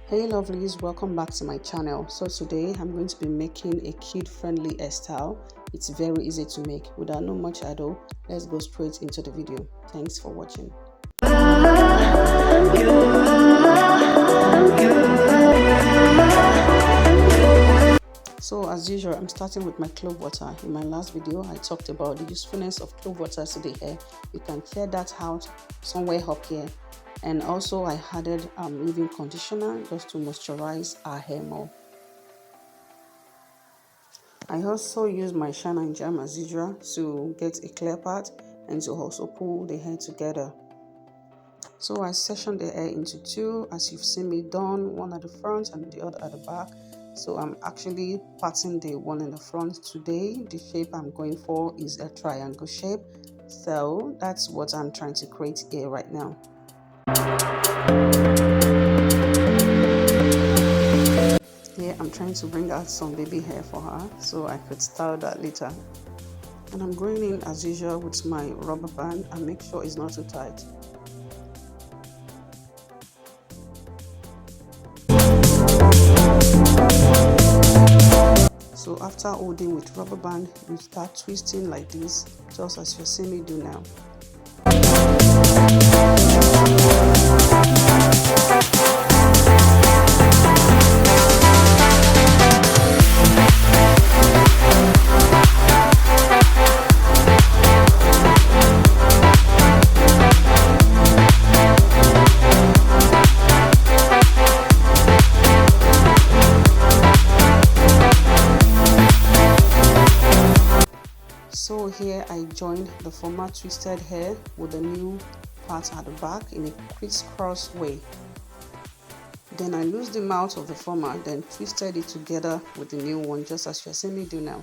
Hey lovelies, welcome back to my channel. So today I'm going to be making a kid-friendly hairstyle. It's very easy to make. Without no much ado, let's go straight into the video. Thanks for watching. So as usual, I'm starting with my clove water. In my last video, I talked about the usefulness of clove water to the hair. You can clear that out somewhere up here. And also I added leave-in conditioner just to moisturize our hair more. I also use my shine and jam as usual to get a clear part and to also pull the hair together. So I section the hair into two, as you've seen me done, one at the front and the other at the back. So I'm actually parting the one in the front today. The shape I'm going for is a triangle shape. So that's what I'm trying to create here right now. Here I'm trying to bring out some baby hair for her so I could style that later. And I'm going in as usual with my rubber band and make sure it's not too tight. So after holding with rubber band, you start twisting like this, just as you're seeing me do now. So here I joined the former twisted hair with the new part at the back in a crisscross way. Then I loosed the mouth of the former, then twisted it together with the new one, just as you're seeing me do now.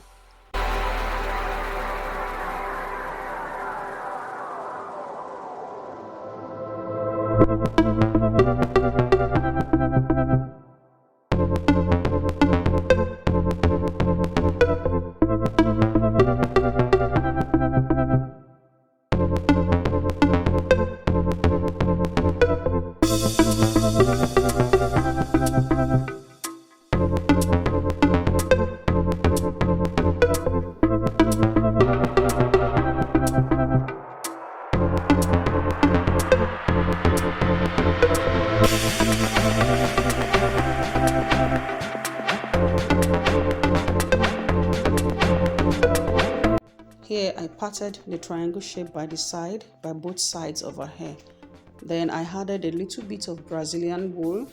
Here I parted the triangle shape by the side, by both sides of her hair. Then I added a little bit of Brazilian wool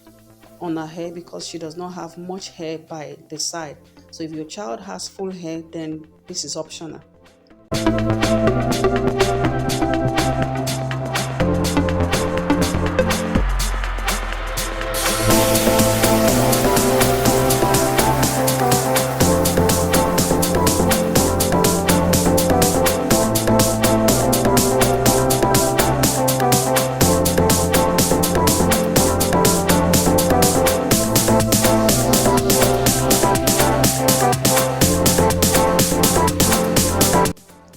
on her hair because she does not have much hair by the side. So if your child has full hair, then this is optional.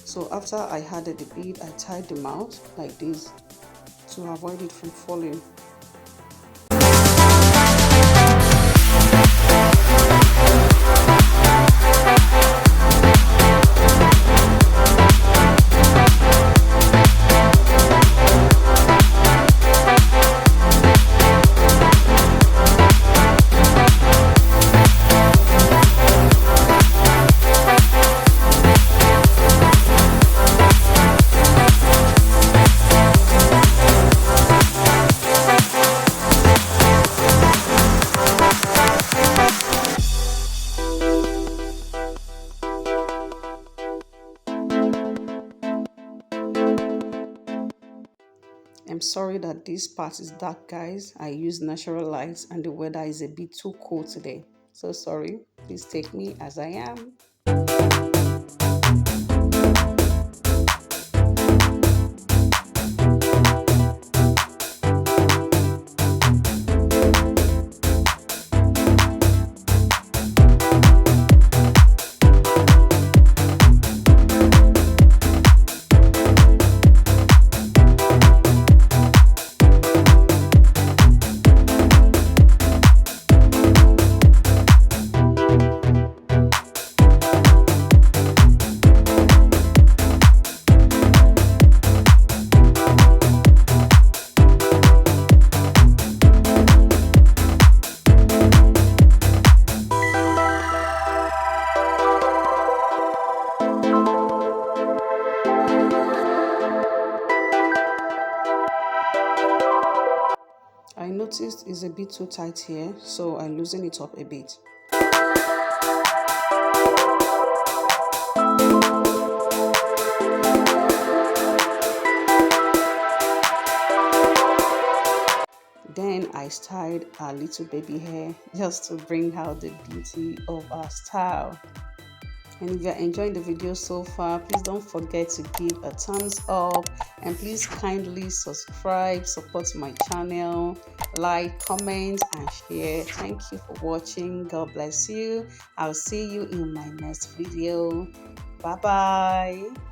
So after I added the bead, I tied the mouth like this to avoid it from falling. I'm sorry that this part is dark, guys. I use natural lights and the weather is a bit too cold today. So sorry. Please take me as I am. is a bit too tight here, so I loosen it up a bit. Then I styled our little baby hair just to bring out the beauty of our style. And if you're enjoying the video so far, please don't forget to give a thumbs up, and please kindly subscribe, support my channel, like, comment and share. Thank you for watching. God bless you. I'll see you in my next video. Bye bye.